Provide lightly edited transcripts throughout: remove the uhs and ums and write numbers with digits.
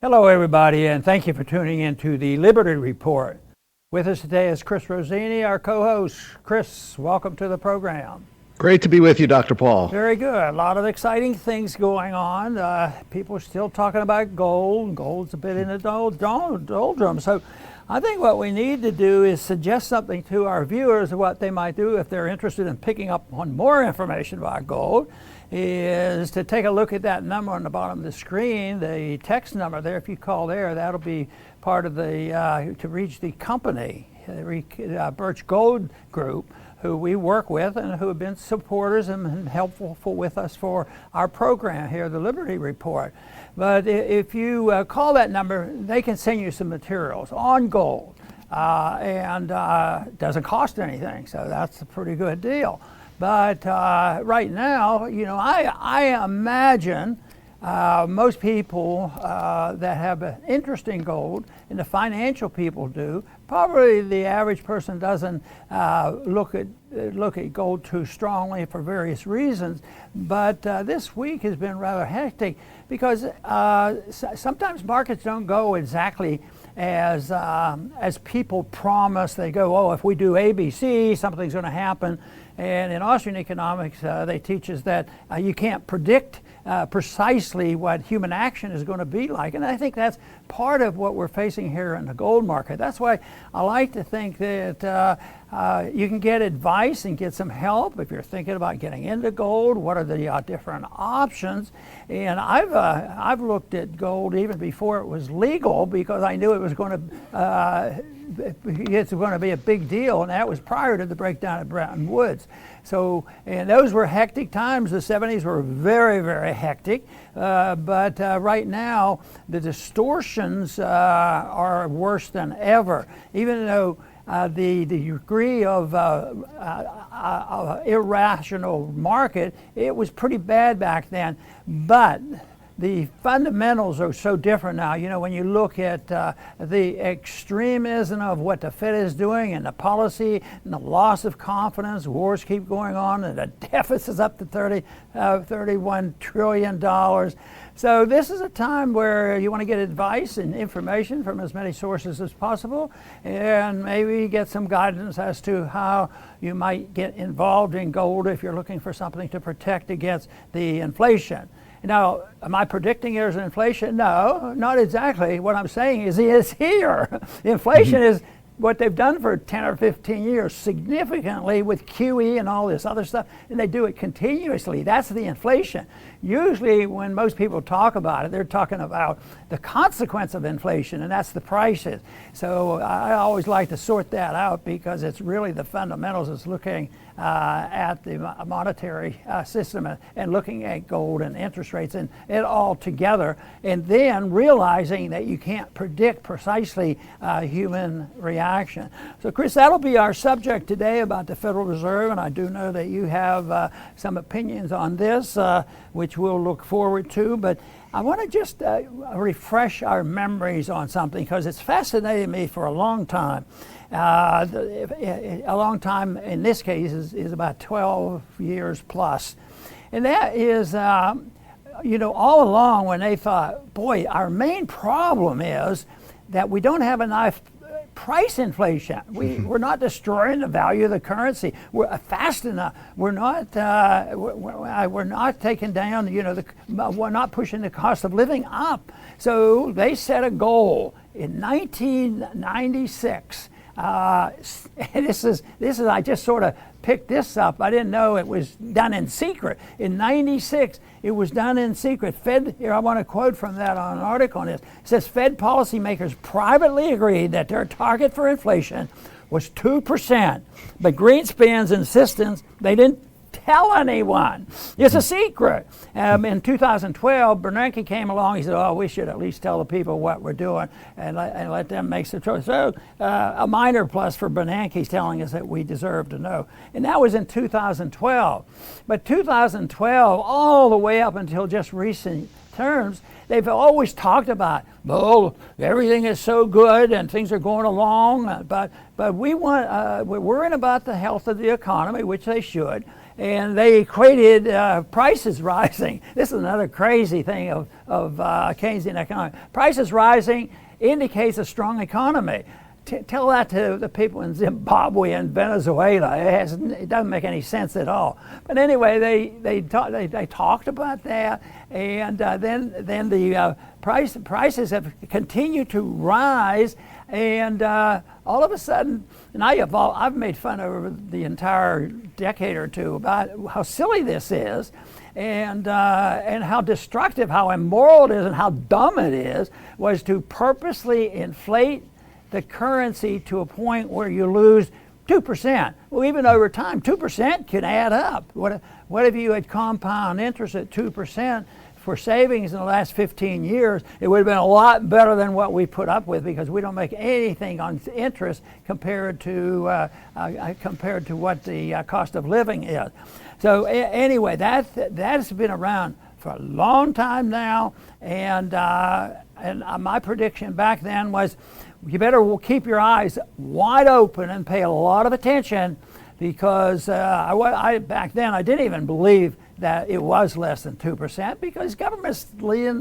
Hello, everybody, and thank you for tuning in to the Liberty Report. With us today is Chris Rossini, our co-host. Chris, welcome to the program. Great to be with you, Dr. Paul. Very good. A lot of exciting things going on. People are still talking about gold. Gold's a bit in the doldrums. So I think what we need to do is suggest something to our viewers of what they might do if they're interested in picking up on more information about gold, is to take a look at that number on the bottom of the screen, the text number there. If you call there, that'll be part of the, to reach the company, Birch Gold Group, who we work with and who have been supporters and helpful with us for our program here, the Liberty Report. But if you call that number, they can send you some materials on gold, and doesn't cost anything, so that's a pretty good deal. But right now, you know, I imagine most people that have an interest in gold, and the financial people do. Probably the average person doesn't look at gold too strongly for various reasons. But this week has been rather hectic because sometimes markets don't go exactly as people promise. They go, oh, if we do ABC, something's going to happen. And in Austrian economics, they teach us that you can't predict precisely what human action is going to be like. And I think that's part of what we're facing here in the gold market. That's why I like to think that you can get advice and get some help if you're thinking about getting into gold. What are the different options? And I've looked at gold even before it was legal because I knew it was going to be a big deal, and that was prior to the breakdown of Bretton Woods. So, and those were hectic times. The 70s were very, very hectic. But right now, the distortions are worse than ever. Even though the degree of irrational market, it was pretty bad back then. But the fundamentals are so different now. You know, when you look at the extremism of what the Fed is doing and the policy and the loss of confidence, wars keep going on, and the deficit's up to $31 trillion. So this is a time where you want to get advice and information from as many sources as possible, and maybe get some guidance as to how you might get involved in gold if you're looking for something to protect against the inflation. Now, am I predicting there's inflation? No, not exactly. What I'm saying is it's here. Inflation is what they've done for 10 or 15 years significantly with QE and all this other stuff, and they do it continuously. That's the inflation. Usually when most people talk about it, they're talking about the consequence of inflation, and that's the prices. So I always like to sort that out because it's really the fundamentals. It's looking at the monetary system and looking at gold and interest rates and it all together, and then realizing that you can't predict precisely human reaction. So Chris, that'll be our subject today about the Federal Reserve, and I do know that you have some opinions on this, which we'll look forward to. But I want to just refresh our memories on something because it's fascinated me for a long time. A long time in this case is about 12 years plus. And that is, you know, all along when they thought, boy, our main problem is that we don't have enough price inflation. We're not destroying the value of the currency. We're fast enough. We're not taking down, you know, we're not pushing the cost of living up. So they set a goal in 1996. This is I just sort of picked this up. I didn't know it was done in secret. In 96, it was done in secret. Here, I want to quote from that on an article on this. It says, Fed policymakers privately agreed that their target for inflation was 2%, but Greenspan's insistence they didn't tell anyone. It's a secret. In 2012, Bernanke came along. He said, oh, we should at least tell the people what we're doing and let them make the choice. So a minor plus for Bernanke's telling us that we deserve to know. And that was in 2012. But 2012, all the way up until just recent terms, they've always talked about, oh, everything is so good and things are going along, but we're worrying about the health of the economy, which they should. And they equated prices rising. This is another crazy thing of of Keynesian economics. Prices rising indicates a strong economy. Tell that to the people in Zimbabwe and Venezuela. It doesn't make any sense at all. But anyway, they talked about that, and then the prices have continued to rise, and all of a sudden, and I've made fun over the entire decade or two about how silly this is, and how destructive, how immoral it is, and how dumb it is, was to purposely inflate the currency to a point where you lose 2%. Well, even over time, 2% can add up. What if you had compound interest at 2% for savings in the last 15 years? It would have been a lot better than what we put up with, because we don't make anything on interest compared to what the cost of living is. So anyway, that's been around for a long time now, and my prediction back then was, you better keep your eyes wide open and pay a lot of attention, because back then I didn't even believe that it was less than 2%, because governments lean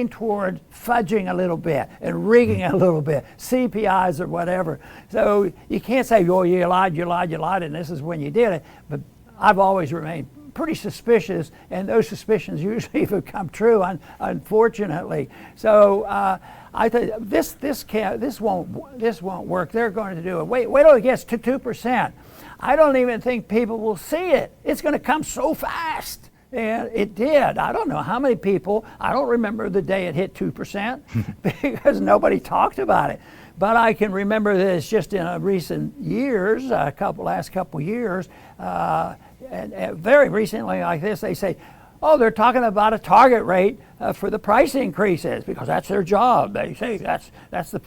toward fudging a little bit and rigging a little bit, CPIs or whatever. So you can't say, oh, you lied, and this is when you did it. But I've always remained pretty suspicious, and those suspicions usually have come true, unfortunately. So I think this won't work. They're going to do it. Wait till it gets to 2%. I don't even think people will see it. It's going to come so fast. And it did. I don't know how many people, I don't remember the day it hit 2% because nobody talked about it. But I can remember this just in recent years, last couple years, and very recently like this, they say, oh, they're talking about a target rate for the price increases, because that's their job. They say that's the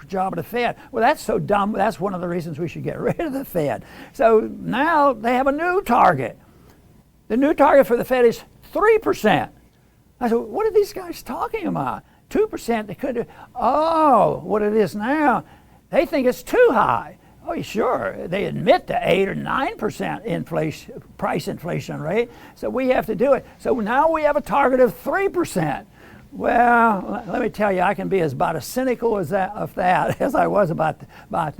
job of the Fed. Well, that's so dumb. That's one of the reasons we should get rid of the Fed. So now they have a new target. The new target for the Fed is 3%. I said, what are these guys talking about? 2%, they could do. Oh, what it is now, they think it's too high. Oh, sure, they admit to 8 or 9% price inflation rate, so we have to do it. So now we have a target of 3%. Well, let me tell you, I can be about as cynical as that as I was about the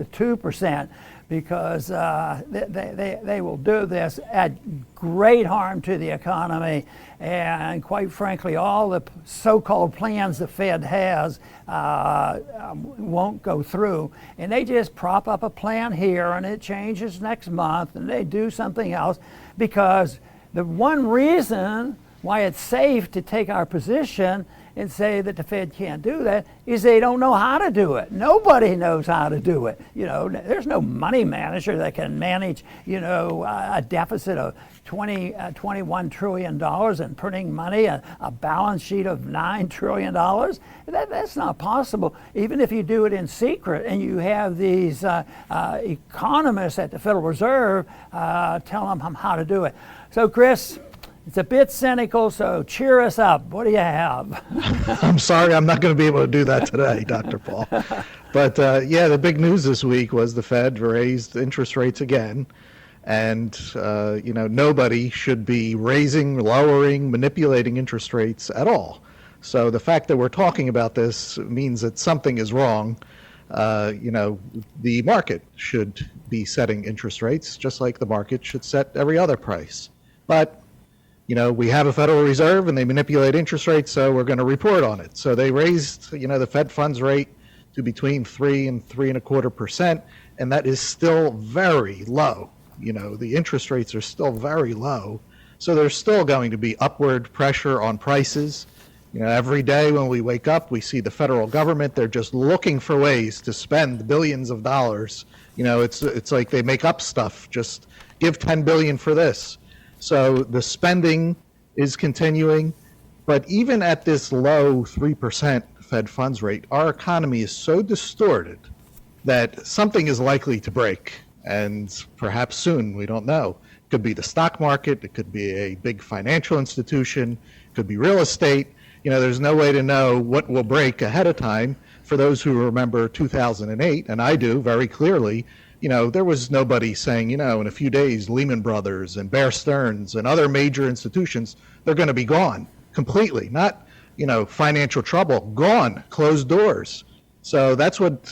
2%, because they will do this at great harm to the economy, and quite frankly, all the so-called plans the Fed has won't go through, and they just prop up a plan here and it changes next month and they do something else, because the one reason why it's safe to take our position and say that the Fed can't do that is they don't know how to do it. Nobody knows how to do it. There's no money manager that can manage, a deficit of $21 trillion and printing money, a balance sheet of $9 trillion. That's not possible, even if you do it in secret and you have these economists at the Federal Reserve tell them how to do it. So, Chris, it's a bit cynical, so cheer us up. What do you have? I'm sorry, I'm not going to be able to do that today, Dr. Paul. But the big news this week was the Fed raised interest rates again. And, nobody should be raising, lowering, manipulating interest rates at all. So the fact that we're talking about this means that something is wrong. The market should be setting interest rates, just like the market should set every other price. But we have a Federal Reserve and they manipulate interest rates, so we're going to report on it. So they raised, the Fed funds rate to between 3 and 3.25%, and that is still very low. The interest rates are still very low. So there's still going to be upward pressure on prices. Every day when we wake up, we see the federal government, they're just looking for ways to spend billions of dollars. It's like they make up stuff. Just give $10 billion for this. So the spending is continuing, but even at this low 3% Fed funds rate, our economy is so distorted that something is likely to break, and perhaps soon, we don't know. It could be the stock market, it could be a big financial institution, it could be real estate. There's no way to know what will break ahead of time. For those who remember 2008, and I do very clearly, there was nobody saying, in a few days, Lehman Brothers and Bear Stearns and other major institutions, they're going to be gone. completely, not, financial trouble, gone, closed doors. So that's what,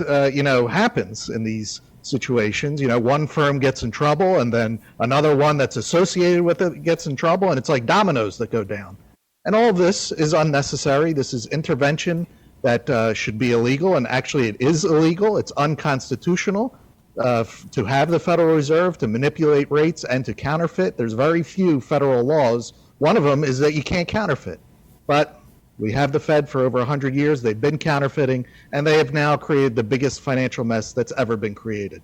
happens in these situations. One firm gets in trouble and then another one that's associated with it gets in trouble, and it's like dominoes that go down. And all of this is unnecessary. This is intervention that should be illegal, and actually it is illegal. It's unconstitutional to have the Federal Reserve to manipulate rates and to counterfeit. There's very few federal laws. One of them is that you can't counterfeit. But we have the Fed for over 100 years. They've been counterfeiting, and they have now created the biggest financial mess that's ever been created.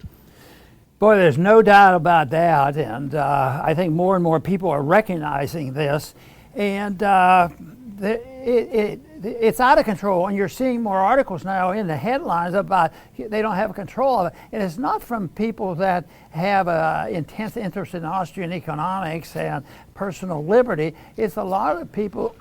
Boy, there's no doubt about that, and I think more and more people are recognizing this, and it's out of control, and you're seeing more articles now in the headlines about they don't have control of it. And it's not from people that have an intense interest in Austrian economics and personal liberty. It's a lot of people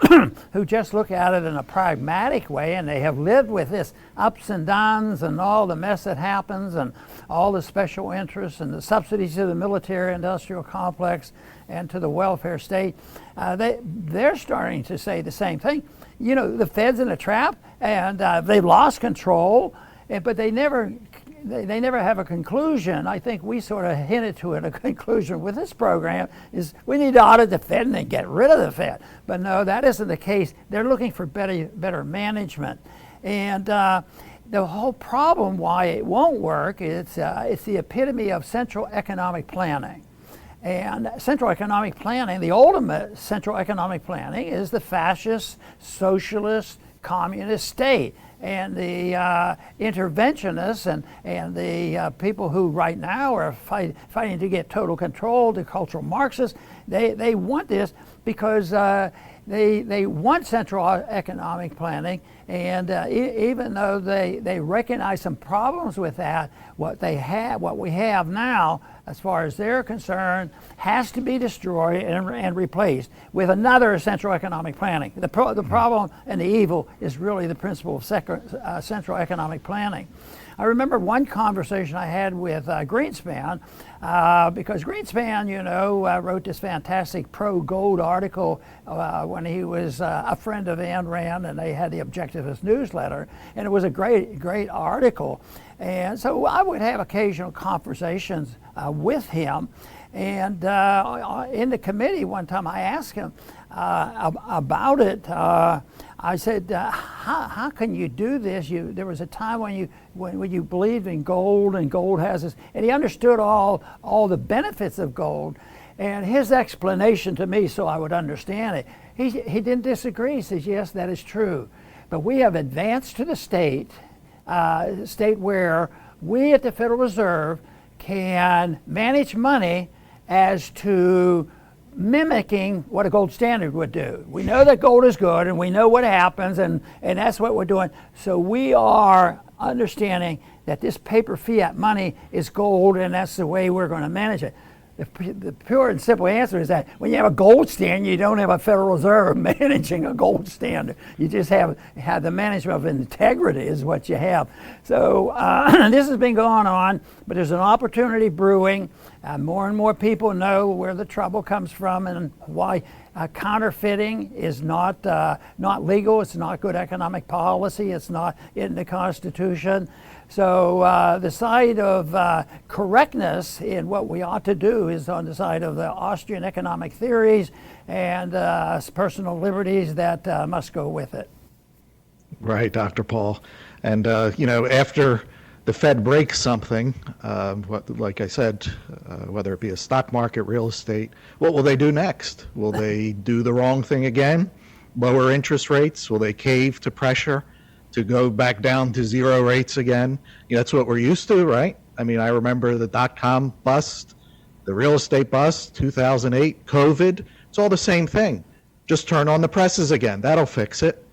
who just look at it in a pragmatic way, and they have lived with this ups and downs and all the mess that happens and all the special interests and the subsidies to the military-industrial complex and to the welfare state. They're starting to say the same thing. The Fed's in a trap, and they've lost control, but they never have a conclusion. I think we sort of hinted to it. A conclusion with this program is we need to audit the Fed and then get rid of the Fed. But no, that isn't the case. They're looking for better management. And the whole problem why it won't work is it's the epitome of central economic planning. And central economic planning, the ultimate central economic planning, is the fascist, socialist, communist state. And the interventionists and the people who right now are fighting to get total control, the cultural Marxists, they want this because they want central economic planning. And even though they recognize some problems with that, what we have now, as far as they're concerned, has to be destroyed and replaced with another central economic planning. The problem and the evil is really the principle of central economic planning. I remember one conversation I had with Greenspan, because Greenspan, wrote this fantastic pro-gold article when he was a friend of Ayn Rand, and they had the Objectivist newsletter, and it was a great article. And so I would have occasional conversations with him. And in the committee one time I asked him about it. I said, how can you do this? There was a time when you believed in gold, and gold has this, and he understood all the benefits of gold. And his explanation to me, so I would understand it, he didn't disagree. He says, yes, that is true. But we have advanced to the state where we at the Federal Reserve can manage money as to mimicking what a gold standard would do. We know that gold is good, and we know what happens, and that's what we're doing. So we are understanding that this paper fiat money is gold, and that's the way we're going to manage it. The pure and simple answer is that when you have a gold standard, you don't have a Federal Reserve managing a gold standard. You just have the management of integrity is what you have. So this has been going on, but there's an opportunity brewing. More and more people know where the trouble comes from and why counterfeiting is not legal. It's not good economic policy. It's not in the Constitution. So the side of correctness in what we ought to do is on the side of the Austrian economic theories and personal liberties that must go with it. Right, Dr. Paul. And, after the Fed breaks something, like I said, whether it be a stock market, real estate, what will they do next? Will they do the wrong thing again? Lower interest rates? Will they cave to pressure to go back down to zero rates again? That's what we're used to, right? I mean, I remember the dot-com bust, the real estate bust, 2008, COVID. It's all the same thing. Just turn on the presses again. That'll fix it.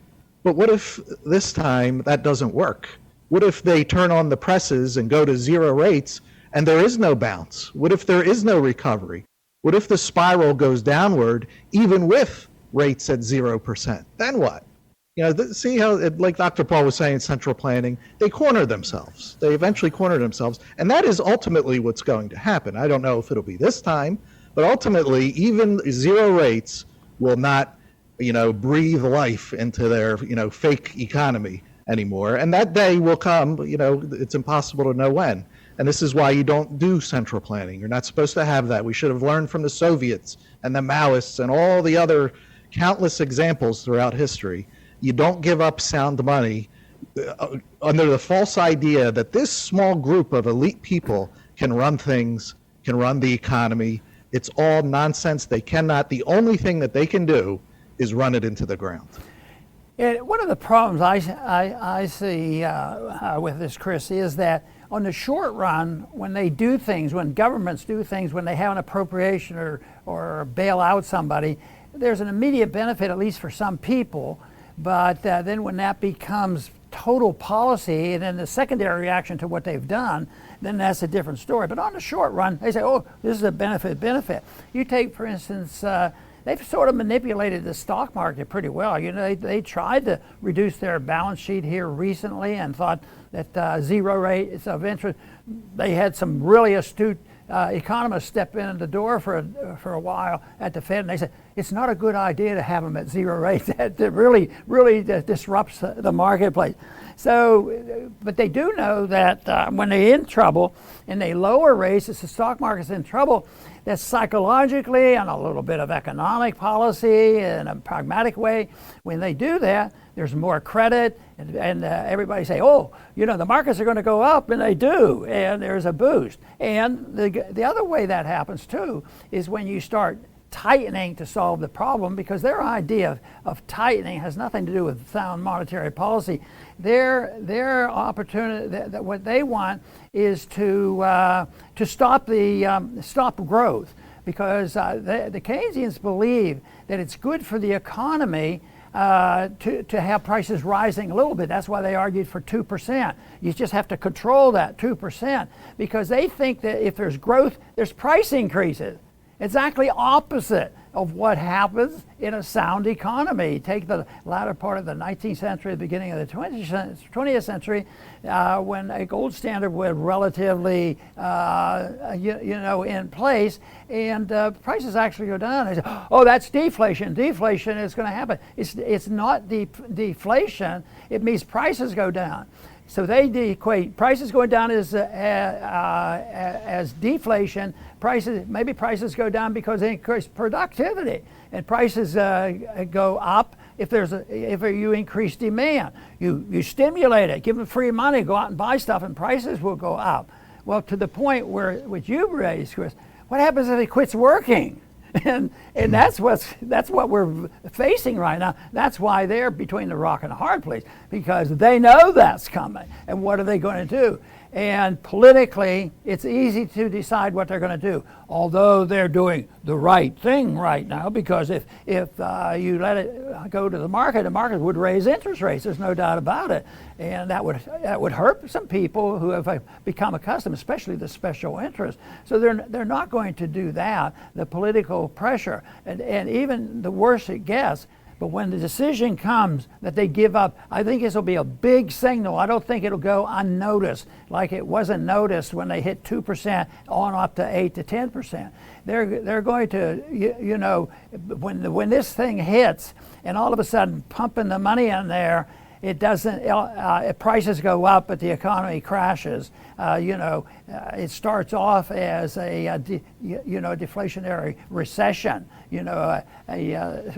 But what if this time that doesn't work? What if they turn on the presses and go to zero rates and there is no bounce? What if there is no recovery? What if the spiral goes downward even with rates at 0%? Then what? See how, like Dr. Paul was saying, central planning, they corner themselves. They eventually corner themselves. And that is ultimately what's going to happen. I don't know if it'll be this time, but ultimately even zero rates will not breathe life into their, fake economy anymore. And that day will come, it's impossible to know when. And this is why you don't do central planning. You're not supposed to have that. We should have learned from the Soviets and the Maoists and all the other countless examples throughout history. You don't give up sound money under the false idea that this small group of elite people can run things, can run the economy. It's all nonsense. They cannot. The only thing that they can do is run it into the ground. And one of the problems I see with this, Chris, is that on the short run, when they do things, when governments do things, when they have an appropriation or bail out somebody, there's an immediate benefit, at least for some people. But then when that becomes total policy and then the secondary reaction to what they've done, then that's a different story. But on the short run, they say, oh, this is a benefit. You take, for instance, they've sort of manipulated the stock market pretty well. They tried to reduce their balance sheet here recently and thought that zero rates of interest. They had some really astute economists step in the door for a while at the Fed, and they said it's not a good idea to have them at zero rates. That really disrupts the marketplace. So, but they do know that when they're in trouble and they lower rates, as the stock market's in trouble, that psychologically and a little bit of economic policy in a pragmatic way, when they do that, there's more credit, and everybody say, oh, the markets are going to go up, and they do, and there's a boost. And the other way that happens too is when you start tightening to solve the problem, because their idea of tightening has nothing to do with sound monetary policy. Their opportunity, what they want is to stop growth, because the Keynesians believe that it's good for the economy to have prices rising a little bit. That's why they argued for 2%. You just have to control that 2%, because they think that if there's growth, there's price increases. Exactly opposite of what happens in a sound economy. Take the latter part of the 19th century, the beginning of the 20th century, when a gold standard was relatively, in place, and prices actually go down. They say, oh, that's deflation. Deflation is going to happen. It's not deflation. It means prices go down. So they equate prices going down as deflation. Maybe prices go down because they increase productivity, and prices go up if you increase demand. You stimulate it, give them free money, go out and buy stuff, and prices will go up. Well, to the point which you raised, Chris, what happens if it quits working? And that's what we're facing right now. That's why they're between the rock and a hard place, because they know that's coming. And what are they going to do? And politically, it's easy to decide what they're going to do, although they're doing the right thing right now, because if you let it go to the market would raise interest rates. There's no doubt about it. And that would hurt some people who have become accustomed, especially the special interest. So they're not going to do that. The political pressure, and even the worse it gets. But when the decision comes that they give up, I think this will be a big signal. I don't think it'll go unnoticed like it wasn't noticed when they hit 2% on up to 8 to 10%. They're going to, when this thing hits and all of a sudden pumping the money in there, it doesn't. Prices go up, but the economy crashes. It starts off as a deflationary recession. A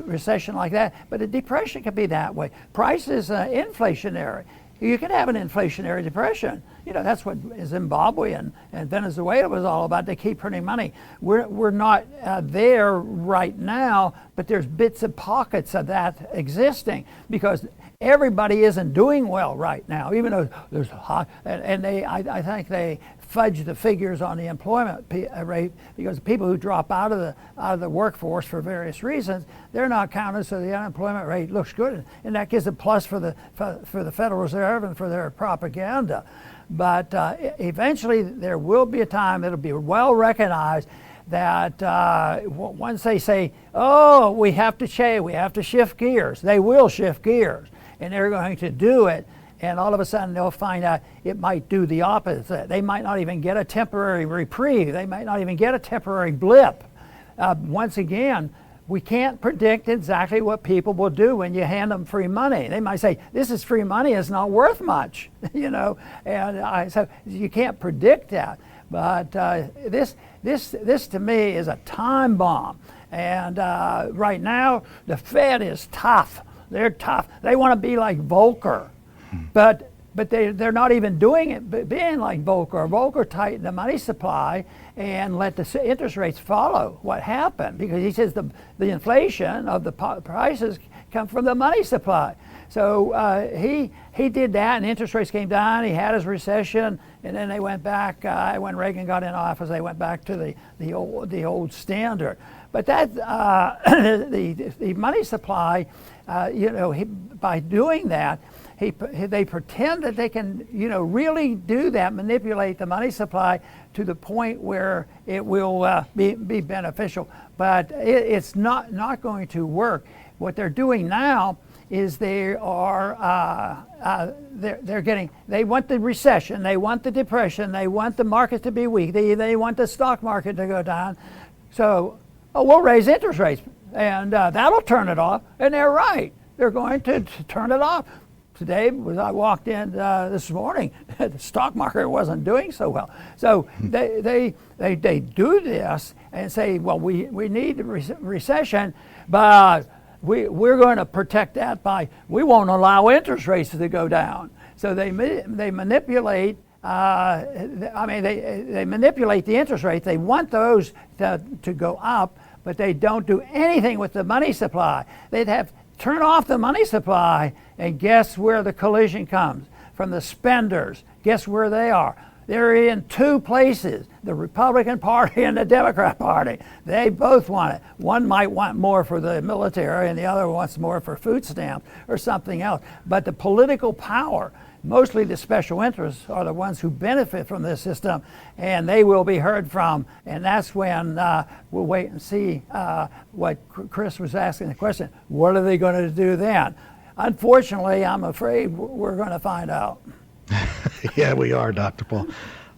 recession like that. But a depression can be that way. Prices inflationary. You can have an inflationary depression. That's what Zimbabwe and Venezuela was all about. They keep printing money. We're not there right now, but there's bits and pockets of that existing, because everybody isn't doing well right now, even though there's high, and I think they fudge the figures on the employment rate, because people who drop out of the workforce for various reasons, they're not counted, so the unemployment rate looks good, and that gives a plus for the Federal Reserve and for their propaganda. But eventually there will be a time that'll be well recognized that once they say, oh, we have to shift gears, they will shift gears, and they're going to do it. And all of a sudden they'll find out it might do the opposite. They might not even get a temporary reprieve. They might not even get a temporary blip. Once again, we can't predict exactly what people will do when you hand them free money. They might say, this is free money, it's not worth much, you know, and so you can't predict that. But this to me is a time bomb. And right now, the Fed is tough. They're tough. They want to be like Volcker, but they're not even doing it, being like Volcker. Volcker tightened the money supply and let the interest rates follow what happened, because he says the inflation of the prices come from the money supply. So he did that, and interest rates came down. He had his recession, and then they went back. When Reagan got in office, they went back to the old standard. But that the money supply, by doing that, they pretend that they can, really do that, manipulate the money supply to the point where it will be beneficial. But it's not going to work. What they're doing now is they want the recession, they want the depression, they want the market to be weak, they want the stock market to go down. So, we'll raise interest rates, and that'll turn it off. And they're right. They're going to turn it off. Today, as I walked in this morning, the stock market wasn't doing so well. So they do this and say, well, we need a recession, but we're going to protect that by, we won't allow interest rates to go down. So they manipulate. They manipulate the interest rates. They want those to go up, but they don't do anything with the money supply. They'd have turn off the money supply, and guess where the collision comes? From the spenders. Guess where they are? They're in two places, the Republican Party and the Democrat Party. They both want it. One might want more for the military, and the other wants more for food stamps or something else. But the political power, mostly the special interests, are the ones who benefit from this system, and they will be heard from. And that's when we'll wait and see what Chris was asking the question, what are they going to do then? Unfortunately, I'm afraid we're going to find out. Yeah, we are, Dr. Paul.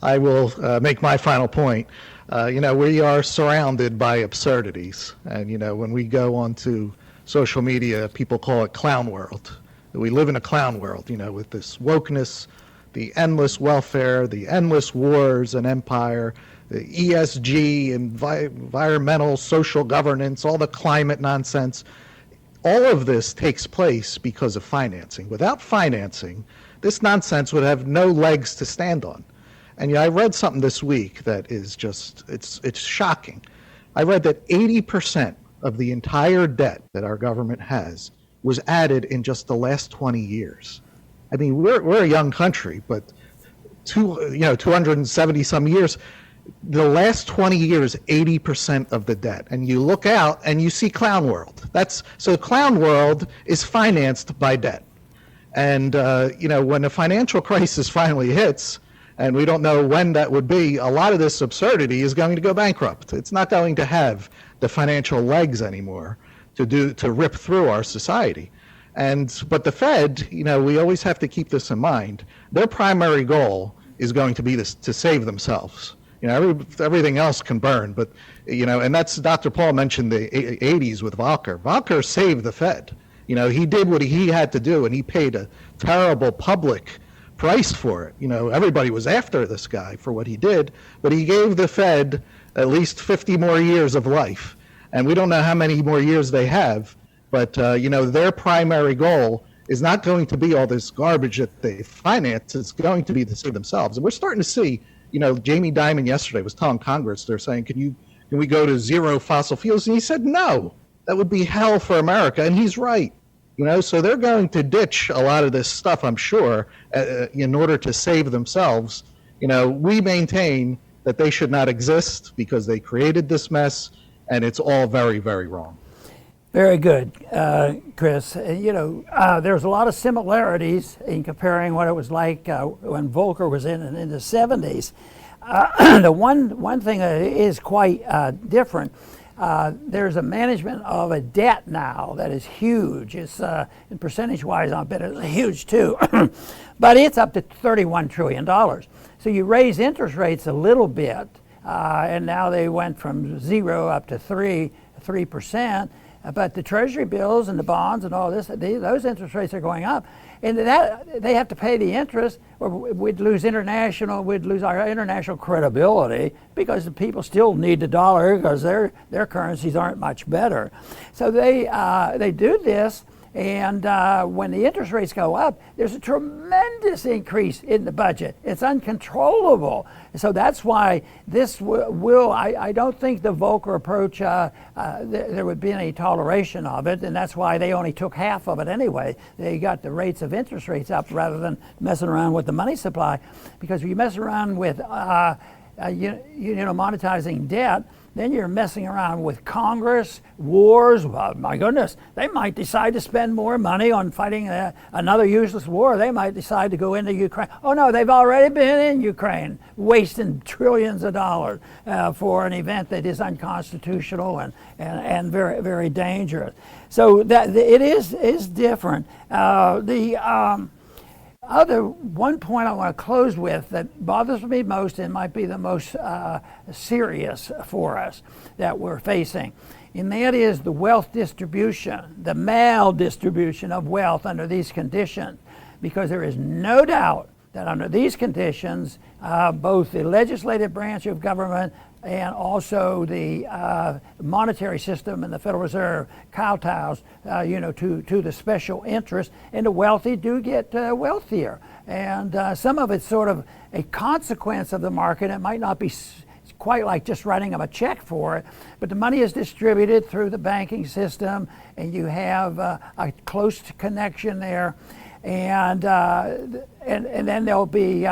I will make my final point. We are surrounded by absurdities. And, when we go onto social media, people call it clown world. We live in a clown world, with this wokeness, the endless welfare, the endless wars and empire, the ESG, environmental, social governance, all the climate nonsense. All of this takes place because of financing. Without financing, this nonsense would have no legs to stand on. And I read something this week that is just, it's shocking. I read that 80% of the entire debt that our government has was added in just the last 20 years. I mean, we're a young country, but 270 some years, the last 20 years, 80% of the debt. And you look out and you see clown world. So clown world is financed by debt. And, when a financial crisis finally hits, and we don't know when that would be, a lot of this absurdity is going to go bankrupt. It's not going to have the financial legs anymore to rip through our society. But the Fed, we always have to keep this in mind. Their primary goal is going to be to save themselves. Everything else can burn, but, and that's, Dr. Paul mentioned the 80s with Volcker. Volcker saved the Fed. He did what he had to do, and he paid a terrible public price for it. Everybody was after this guy for what he did, but he gave the Fed at least 50 more years of life. And we don't know how many more years they have, but their primary goal is not going to be all this garbage that they finance. It's going to be to save themselves. And we're starting to see, Jamie Dimon yesterday was telling Congress, they're saying, can we go to zero fossil fuels? And he said, no, that would be hell for America. And he's right. So they're going to ditch a lot of this stuff, I'm sure, in order to save themselves. We maintain that they should not exist because they created this mess, and it's all very, very wrong. Very good, Chris. There's a lot of similarities in comparing what it was like when Volcker was in the 70s. The one thing that is quite different, there's a management of a debt now that is huge. It's in percentage-wise, I bet it's huge too, but it's up to $31 trillion. So you raise interest rates a little bit, and now they went from 0 up to 3 3%. But the Treasury bills and the bonds and all this, those interest rates are going up, and that they have to pay the interest, or we'd lose our international credibility, because the people still need the dollar because their currencies aren't much better. So they do this. And when the interest rates go up, there's a tremendous increase in the budget. It's uncontrollable. So that's why this I don't think the Volcker approach, there would be any toleration of it, and that's why they only took half of it anyway. They got the rates of interest rates up rather than messing around with the money supply. Because if you mess around with monetizing debt, then you're messing around with Congress, wars. Well, my goodness, they might decide to spend more money on fighting another useless war. They might decide to go into Ukraine. Oh no, they've already been in Ukraine, wasting trillions of dollars for an event that is unconstitutional and very, very dangerous. So that it is different. Other one point I want to close with that bothers me most and might be the most serious for us that we're facing, and that is the wealth distribution, the maldistribution of wealth under these conditions. Because there is no doubt that under these conditions, both the legislative branch of government and also the monetary system and the Federal Reserve kowtows, to the special interests, and the wealthy do get wealthier. And some of it's sort of a consequence of the market. It might not be quite like just writing them a check for it, but the money is distributed through the banking system, and you have a close connection there. And then there'll be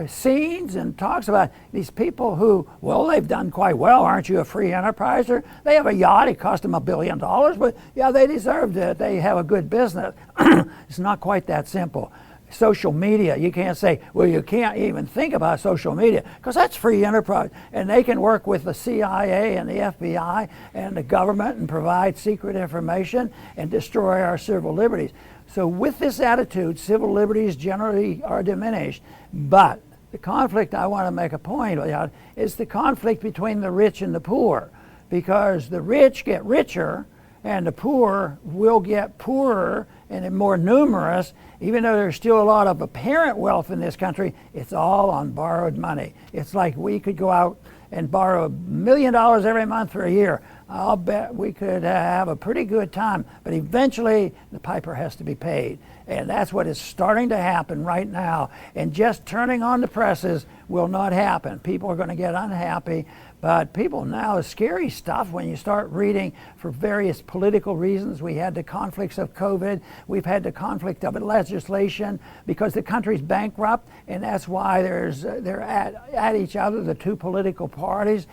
scenes and talks about these people who, well, they've done quite well. Aren't you a free enterpriser? They have a yacht. It cost them $1 billion, but yeah, they deserved it. They have a good business. It's not quite that simple. Social media, you can't say, well, you can't even think about social media because that's free enterprise, and they can work with the CIA and the FBI and the government and provide secret information and destroy our civil liberties. So with this attitude, civil liberties generally are diminished. But the conflict I want to make a point about is the conflict between the rich and the poor, because the rich get richer and the poor will get poorer and more numerous. Even though there's still a lot of apparent wealth in this country, it's all on borrowed money. It's like we could go out and borrow $1 million every month for a year. I'll bet we could have a pretty good time, but eventually the piper has to be paid. And that's what is starting to happen right now. And just turning on the presses will not happen. People are going to get unhappy. But people now, is scary stuff when you start reading for various political reasons. We had the conflicts of COVID. We've had the conflict of legislation because the country's bankrupt, and that's why they're at each other, the two political parties.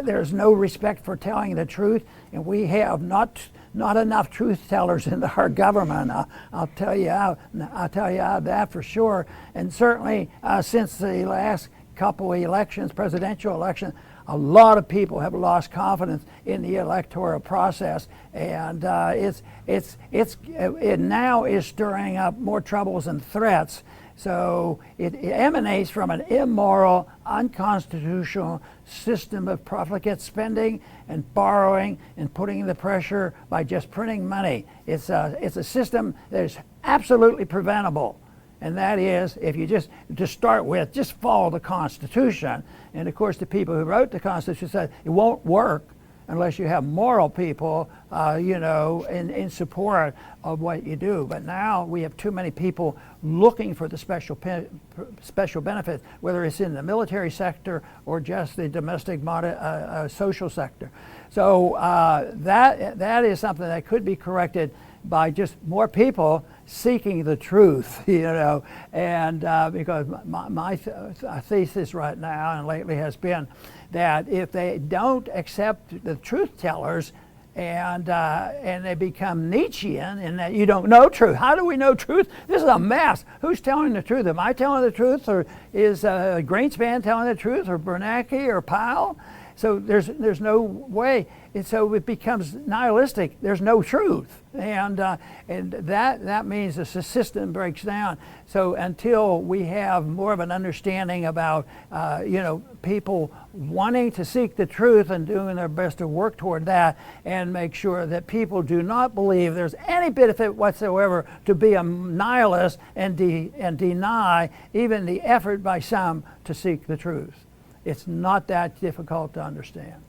There's no respect for telling the truth, and we have not enough truth tellers in our government. I'll tell you that for sure. And certainly since the last couple of elections, presidential elections, a lot of people have lost confidence in the electoral process, and it now is stirring up more troubles and threats. So it emanates from an immoral, unconstitutional system of profligate spending and borrowing and putting the pressure by just printing money. It's a system that is absolutely preventable. And that is, if you just start with, just follow the Constitution. And of course, the people who wrote the Constitution said it won't work unless you have moral people, in support of what you do. But now we have too many people looking for the special benefits, whether it's in the military sector or just the domestic social sector. So that is something that could be corrected by just more people seeking the truth, and because my thesis right now and lately has been that if they don't accept the truth tellers and they become Nietzschean in that you don't know truth. How do we know truth? This is a mess. Who's telling the truth? Am I telling the truth, or is Greenspan telling the truth, or Bernanke or Powell? So there's no way, and so it becomes nihilistic. There's no truth, and that means the system breaks down. So until we have more of an understanding about people wanting to seek the truth and doing their best to work toward that, and make sure that people do not believe there's any benefit whatsoever to be a nihilist and deny even the effort by some to seek the truth. It's not that difficult to understand.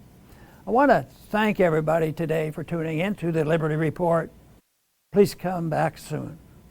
I want to thank everybody today for tuning in to the Liberty Report. Please come back soon.